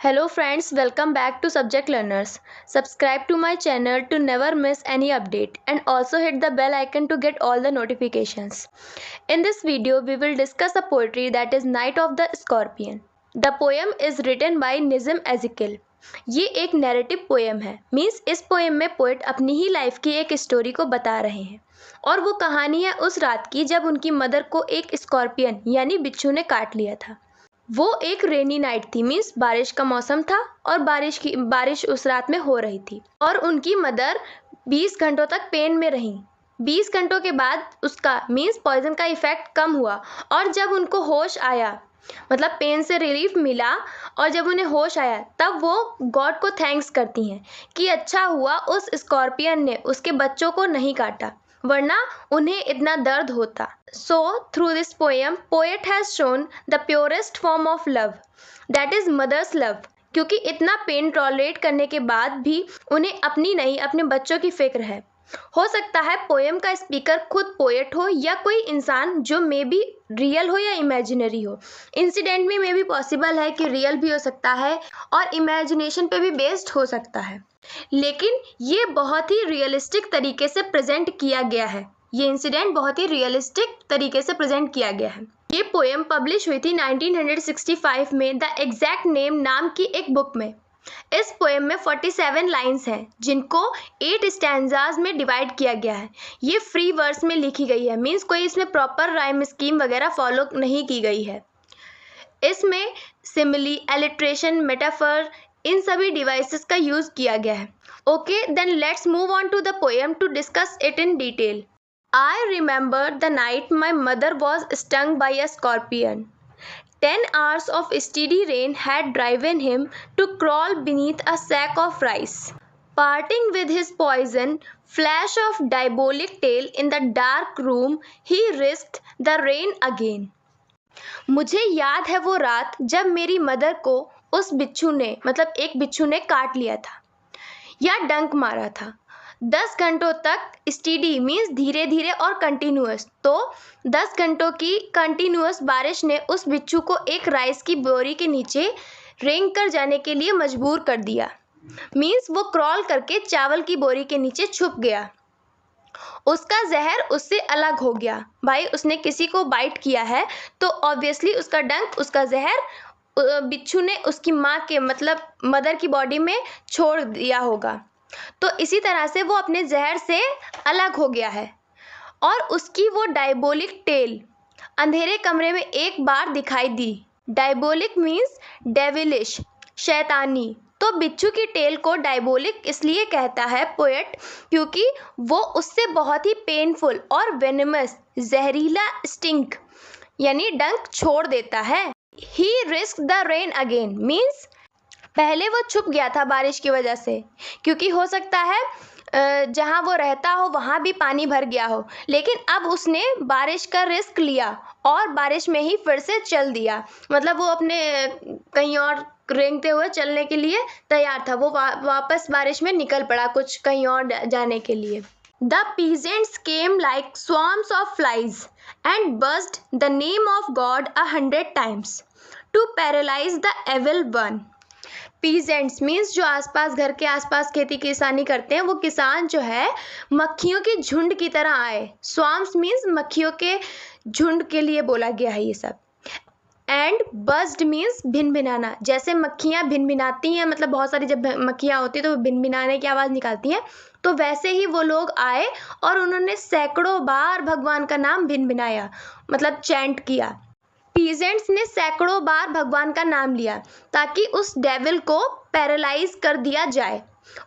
Hello friends, welcome back to Subject Learners. Subscribe to my channel to never miss any update and also hit the bell icon to get all the notifications. In this video, we will discuss a poetry that is Night of the Scorpion. The poem is written by Nizam Ezekiel. ये एक narrative poem है means इस poem में poet अपनी ही life की एक story को बता रहे हैं और वो कहानी है उस रात की जब उनकी मदर को एक स्कॉर्पियन यानी बिच्छू ने काट लिया था। वो एक रेनी नाइट थी मीन्स बारिश का मौसम था और बारिश उस रात में हो रही थी और उनकी मदर 20 घंटों तक पेन में रहीं। 20 घंटों के बाद उसका मीन्स पॉइजन का इफेक्ट कम हुआ और जब उनको होश आया मतलब पेन से रिलीफ मिला और जब उन्हें होश आया तब वो गॉड को थैंक्स करती हैं कि अच्छा हुआ उस स्कॉर्पियन ने उसके बच्चों को नहीं काटा वरना उन्हें इतना दर्द होता। So through this poem poet has shown the purest form of love that is mother's love, क्योंकि इतना पेन टॉलरेट करने के बाद भी उन्हें अपनी नहीं अपने बच्चों की फिक्र है। हो सकता है पोएम का स्पीकर खुद पोएट हो या कोई इंसान जो मे बी रियल हो या इमेजिनरी हो। इंसिडेंट में मे बी पॉसिबल है कि रियल भी हो सकता है और इमेजिनेशन पे भी बेस्ड हो सकता है, लेकिन ये बहुत ही रियलिस्टिक तरीके से प्रेजेंट किया गया है। ये इंसिडेंट बहुत ही रियलिस्टिक तरीके से प्रेजेंट किया गया है। ये पोएम पब्लिश हुई थी 1965 में द एग्जैक्ट नेम नाम की एक बुक में। इस पोएम में 47 लाइन्स हैं जिनको 8 स्टैंजाज में डिवाइड किया गया है। ये फ्री वर्स में लिखी गई है मीन्स कोई इसमें प्रॉपर राइम स्कीम वगैरह फॉलो नहीं की गई है। इसमें सिमिली, एलिट्रेशन, मेटाफर इन सभी डिवाइसेस का यूज किया गया है। Okay, then let's move on to the poem to discuss it in detail. I remember the night my mother was stung by a scorpion. 10 hours of steady rain had driven him to crawl beneath a sack of rice. Parting with his poison flash of diabolic tail in the dark room, he risked the rain again. मुझे याद है वो रात जब मेरी mother को उस बिच्छू ने मतलब एक बिच्छू ने काट लिया था या डंक मारा था। 10 घंटों तक स्टीडी मीन्स धीरे धीरे और कंटिन्यूअस, तो 10 घंटों की कंटिन्यूअस बारिश ने उस बिच्छू को एक राइस की बोरी के नीचे रेंग कर जाने के लिए मजबूर कर दिया। मीन्स वो क्रॉल करके चावल की बोरी के नीचे छुप गया। उसका जहर उससे अलग हो गया। भाई उसने किसी को बाइट किया है तो ऑब्वियसली उसका डंक उसका जहर बिच्छू ने उसकी माँ के मतलब मदर की बॉडी में छोड़ दिया होगा, तो इसी तरह से वो अपने जहर से अलग हो गया है। और उसकी वो डायबोलिक टेल अंधेरे कमरे में एक बार दिखाई दी। डायबोलिक मीन्स डेविलिश, शैतानी। तो बिच्छू की टेल को डायबोलिक इसलिए कहता है पोएट क्योंकि वो उससे बहुत ही पेनफुल और वेनमस जहरीला स्टिंक यानी डंक छोड़ देता है। He risk the rain again means पहले वो छुप गया था बारिश की वजह से, क्योंकि हो सकता है जहाँ वो रहता हो वहाँ भी पानी भर गया हो, लेकिन अब उसने बारिश का रिस्क लिया और बारिश में ही फिर से चल दिया। मतलब वो अपने कहीं और रेंगते हुए चलने के लिए तैयार था, वो वापस बारिश में निकल पड़ा कुछ कहीं और जाने के लिए। The peasants came like swarms of flies and buzzed the name of God 100 times to paralyse the evil one. Peasants means जो आसपास घर के आसपास खेती किसानी करते हैं, वो किसान जो है मक्खियों के झुंड की तरह आए। स्वार्म्स मीन्स मक्खियों के झुंड के लिए बोला गया है ये सब। एंड बज्ड मीन्स भिनभिनाना, जैसे मक्खियाँ भिनभिनाती हैं मतलब बहुत सारी जब मक्खियाँ होती हैं तो वो भिनभिनाने की आवाज़ निकालती हैं, तो वैसे ही वो लोग आए और उन्होंने सैकड़ों बार भगवान का नाम भिनभिनाया मतलब चैंट किया। पीजेंट्स ने सैकड़ों बार भगवान का नाम लिया ताकि उस डेविल को पैरालाइज कर दिया जाए,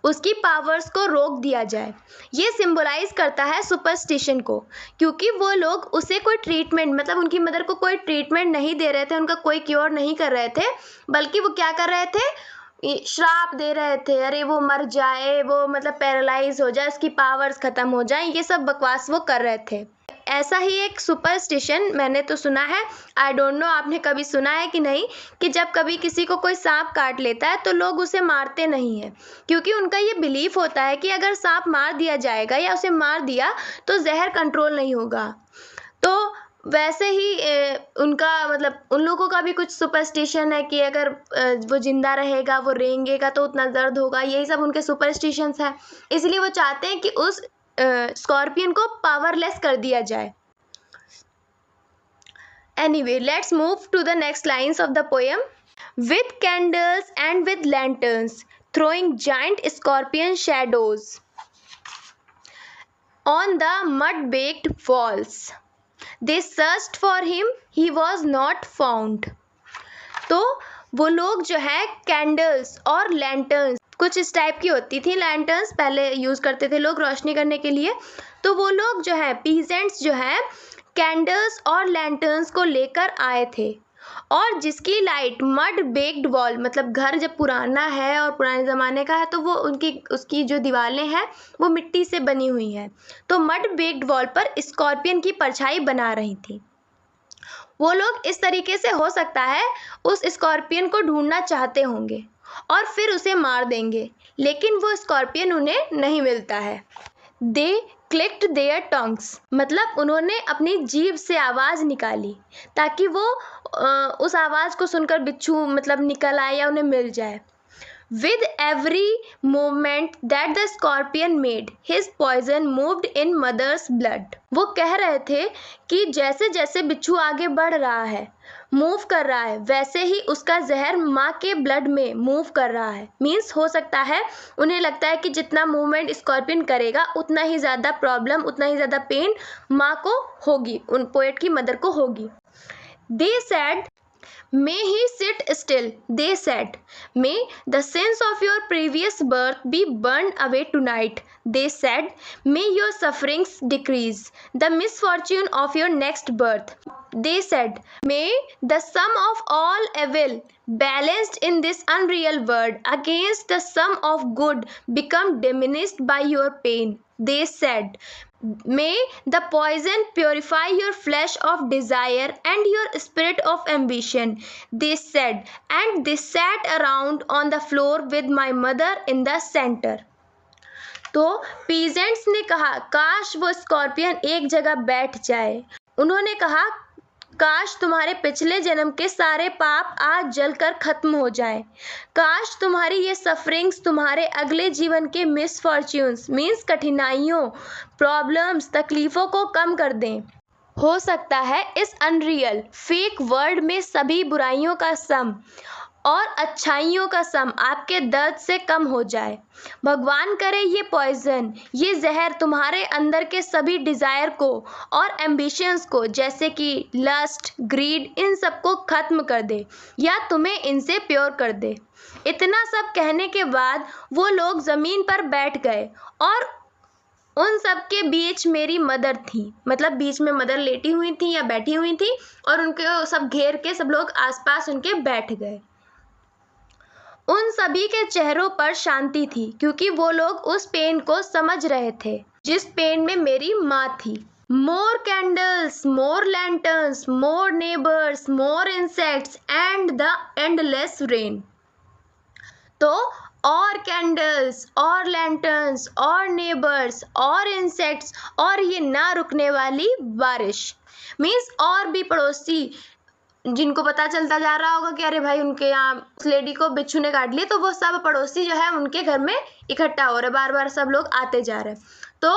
उसकी पावर्स को रोक दिया जाए। ये सिंबलाइज करता है सुपरस्टिशन को, क्योंकि वो लोग उसे कोई ट्रीटमेंट मतलब उनकी मदर को कोई ट्रीटमेंट नहीं दे रहे थे, उनका कोई क्योर नहीं कर रहे थे, बल्कि वो क्या कर रहे थे, श्राप दे रहे थे। अरे वो मर जाए, वो मतलब पैरालाइज हो जाए, उसकी पावर्स खत्म हो जाए, ये सब बकवास वो कर रहे थे। ऐसा ही एक सुपरस्टिशन मैंने तो सुना है, आई डोंट नो आपने कभी सुना है कि नहीं, कि जब कभी किसी को कोई सांप काट लेता है तो लोग उसे मारते नहीं हैं, क्योंकि उनका ये बिलीफ होता है कि अगर सांप मार दिया जाएगा या उसे मार दिया तो जहर कंट्रोल नहीं होगा। तो वैसे ही उनका मतलब उन लोगों का भी कुछ सुपरस्टिशन है कि अगर वो जिंदा रहेगा, वो रेंगेगा तो उतना दर्द होगा, यही सब उनके सुपरस्टिशंस है। इसलिए वो चाहते हैं कि उस स्कॉर्पियन को पावरलेस कर दिया जाए। Anyway, let's move to the next lines of the poem. With candles and with lanterns, throwing giant scorpion shadows on the mud-baked walls, they searched for him, he was not found. तो वो लोग जो है candles और lanterns, कुछ इस type की होती थी लैंटर्न्स, पहले यूज़ करते थे लोग रोशनी करने के लिए। तो वो लोग जो है पीजेंट्स जो है कैंडल्स और लैंटर्न्स को लेकर आए थे, और जिसकी लाइट मड बेक्ड वॉल, मतलब घर जब पुराना है और पुराने ज़माने का है तो वो उसकी जो दीवारें हैं वो मिट्टी से बनी हुई हैं, तो मड बेक्ड वॉल पर स्कॉर्पियन की परछाई बना रही थी। वो लोग इस तरीके से हो सकता है उस स्कॉर्पियन को ढूंढना चाहते होंगे और फिर उसे मार देंगे, लेकिन वो स्कॉर्पियन उन्हें नहीं मिलता है। दे क्लिक्ड देयर टंग्स, मतलब उन्होंने अपनी जीभ से आवाज़ निकाली ताकि वो उस आवाज़ को सुनकर बिच्छू मतलब निकल आए या उन्हें मिल जाए। With every movement that the scorpion made, his poison moved in mother's blood. वो कह रहे थे कि जैसे जैसे बिच्छू आगे बढ़ रहा है, मूव कर रहा है, वैसे ही उसका जहर माँ के ब्लड में मूव कर रहा है। मीन्स हो सकता है उन्हें लगता है कि जितना मूवमेंट स्कॉर्पियन करेगा उतना ही ज़्यादा प्रॉब्लम, उतना ही ज़्यादा पेन माँ को होगी, उन पोएट की मदर को होगी। They said, may he sit still, they said. May the sins of your previous birth be burned away tonight, they said. May your sufferings decrease, the misfortune of your next birth, they said. May the sum of all evil balanced in this unreal world against the sum of good become diminished by your pain, they said. May the poison purify your flesh of desire and your spirit of ambition, they said, and they sat around on the floor with my mother in the center. तो peasants ने कहा काश वो scorpion एक जगह बैठ जाए। उन्होंने कहा काश तुम्हारे पिछले जन्म के सारे पाप आज जलकर खत्म हो जाएं। काश तुम्हारी ये सफरिंग्स तुम्हारे अगले जीवन के मिसफॉर्च्यून्स मीन्स कठिनाइयों, प्रॉब्लम्स, तकलीफ़ों को कम कर दें। हो सकता है इस अनरियल फेक वर्ल्ड में सभी बुराइयों का सम और अच्छाइयों का सम आपके दर्द से कम हो जाए। भगवान करे ये पॉइजन, ये जहर तुम्हारे अंदर के सभी डिज़ायर को और एम्बिशंस को, जैसे कि लस्ट, ग्रीड, इन सब को ख़त्म कर दे या तुम्हें इनसे प्योर कर दे। इतना सब कहने के बाद वो लोग ज़मीन पर बैठ गए और उन सब के बीच मेरी मदर थी, मतलब बीच में मदर लेटी हुई थी या बैठी हुई थी और उनके सब घेर के सब लोग आसपास उनके बैठ गए। उन सभी के चेहरों पर शांति थी क्योंकि वो लोग उस पेन को समझ रहे थे जिस पेन में मेरी माँ थी। More candles, more lanterns, more neighbours, more insects and the endless rain. तो और कैंडल्स और लैंटर्न्स और नेबर्स और इंसेक्ट्स और ये ना रुकने वाली बारिश, मीन्स और भी पड़ोसी जिनको पता चलता जा रहा होगा कि अरे भाई उनके यहाँ उस लेडी को बिच्छू ने काट लिया, तो वो सब पड़ोसी जो है उनके घर में इकट्ठा हो रहे, बार बार सब लोग आते जा रहे। तो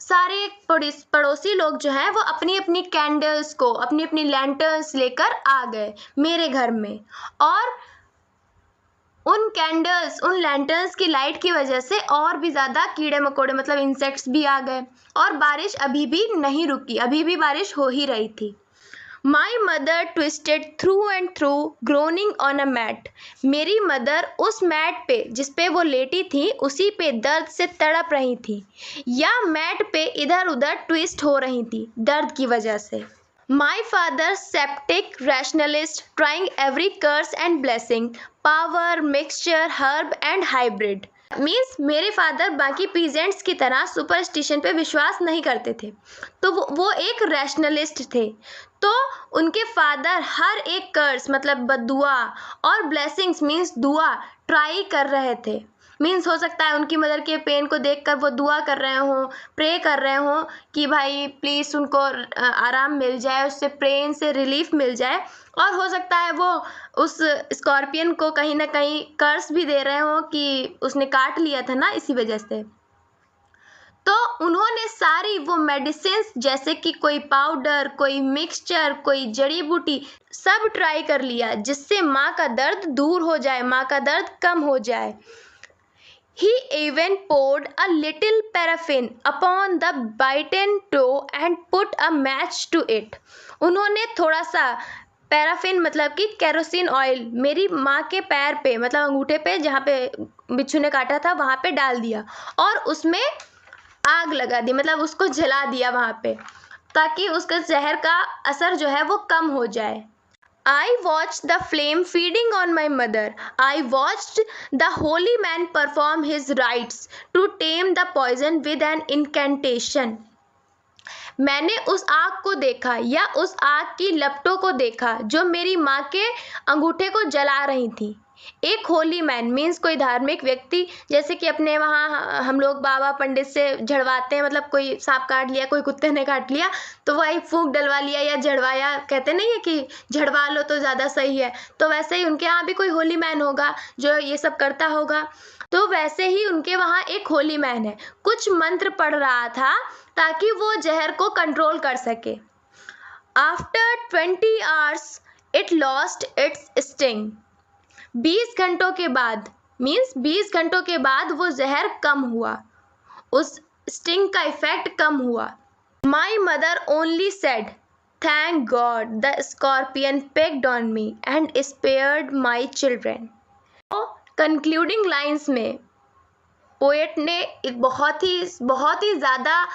सारे पड़ोसी लोग जो हैं वो अपनी अपनी कैंडल्स को, अपनी अपनी लैंटर्न्स लेकर आ गए मेरे घर में, और उन कैंडल्स, उन लैंटर्न्स की लाइट की वजह से और भी ज़्यादा कीड़े मकोड़े मतलब इंसेक्ट्स भी आ गए, और बारिश अभी भी नहीं रुकी, अभी भी बारिश हो ही रही थी। My mother twisted through and through, groaning on a mat. मेरी मदर उस मैट पे जिस पे वो लेटी थी उसी पे दर्द से तड़प रही थी या मैट पे इधर उधर ट्विस्ट हो रही थी दर्द की वजह से। My father, skeptic, rationalist, trying every curse and blessing, power, mixture, herb and hybrid. Means मेरे फादर बाकी पीजेंट्स की तरह सुपरस्टिशन पे विश्वास नहीं करते थे, तो वो एक रैशनलिस्ट थे। तो उनके फादर हर एक कर्स मतलब बद्दुआ और ब्लेसिंग्स मीन्स दुआ ट्राई कर रहे थे, मीन्स हो सकता है उनकी मदर के पेन को देखकर वो दुआ कर रहे हों, प्रे कर रहे हों कि भाई प्लीज़ उनको आराम मिल जाए, उससे पेन से रिलीफ मिल जाए। और हो सकता है वो उस स्कॉर्पियन को कहीं ना कहीं कर्स भी दे रहे हों कि उसने काट लिया था ना, इसी वजह से। तो उन्होंने सारी वो मेडिसिन्स, जैसे कि कोई पाउडर, कोई मिक्सचर, कोई जड़ी बूटी, सब ट्राई कर लिया जिससे माँ का दर्द दूर हो जाए, माँ का दर्द कम हो जाए। He even poured a little paraffin upon the bitten toe and put a match to it. उन्होंने थोड़ा सा पैराफिन मतलब कि केरोसिन ऑयल मेरी माँ के पैर पे, मतलब अंगूठे पे जहाँ पे बिच्छू ने काटा था वहाँ पे डाल दिया और उसमें आग लगा दी, मतलब उसको जला दिया वहाँ पे, ताकि उसका जहर का असर जो है वो कम हो जाए। I watched the flame feeding on my mother. I watched the holy man perform his rites to tame the poison with an incantation. मैंने उस आग को देखा या उस आग की लपटों को देखा जो मेरी माँ के अंगूठे को जला रही थी। एक होली मैन मीन्स कोई धार्मिक व्यक्ति, जैसे कि अपने वहाँ हम लोग बाबा पंडित से झड़वाते हैं, मतलब कोई सांप काट लिया, कोई कुत्ते ने काट लिया तो वही फूंक डलवा लिया या झड़वाया, कहते नहीं है कि झड़वा लो तो ज़्यादा सही है। तो वैसे ही उनके यहाँ भी कोई होली मैन होगा जो ये सब करता होगा। तो वैसे ही उनके वहाँ एक होली मैन है, कुछ मंत्र पढ़ रहा था ताकि वो जहर को कंट्रोल कर सके। After 20 hours it lost its sting. 20 घंटों के बाद मीन्स 20 घंटों के बाद वो जहर कम हुआ, उस स्टिंग का इफेक्ट कम हुआ। My mother only said thank God the scorpion packed on me and spared my children. तो कंक्लूडिंग लाइन्स में पोएट ने एक बहुत ही ज़्यादा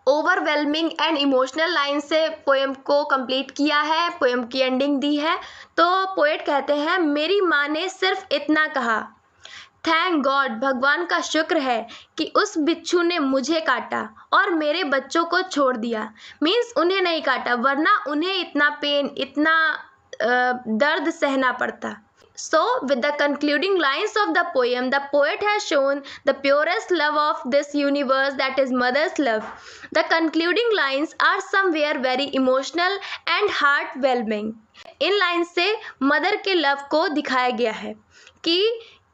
ओवरवेलमिंग एंड इमोशनल लाइन से पोएम को कंप्लीट किया है, पोएम की एंडिंग दी है। तो पोएट कहते हैं, मेरी माँ ने सिर्फ इतना कहा, थैंक गॉड, भगवान का शुक्र है कि उस बिच्छू ने मुझे काटा और मेरे बच्चों को छोड़ दिया। मीन्स उन्हें नहीं काटा, वरना उन्हें इतना पेन, इतना दर्द सहना पड़ता। So, with the concluding lines of the poem, the poet has shown the purest love of this universe, that is mother's love. The concluding lines are somewhere very emotional and heart-warming. In line से mother के love को दिखाया गया है कि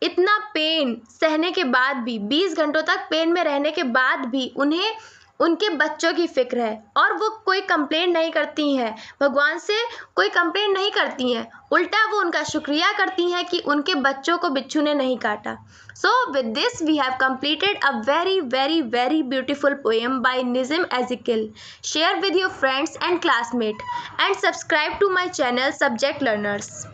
इतना pen सहने के बाद भी, 20 घंटों तक पेन में रहने के बाद भी उन्हें उनके बच्चों की फिक्र है और वो कोई कंप्लेंट नहीं करती हैं, भगवान से कोई कंप्लेंट नहीं करती हैं, उल्टा वो उनका शुक्रिया करती हैं कि उनके बच्चों को बिच्छू ने नहीं काटा। So with this we have completed a very very very beautiful poem by Nissim Ezekiel. Share with your friends and classmate and subscribe to my channel subject learners.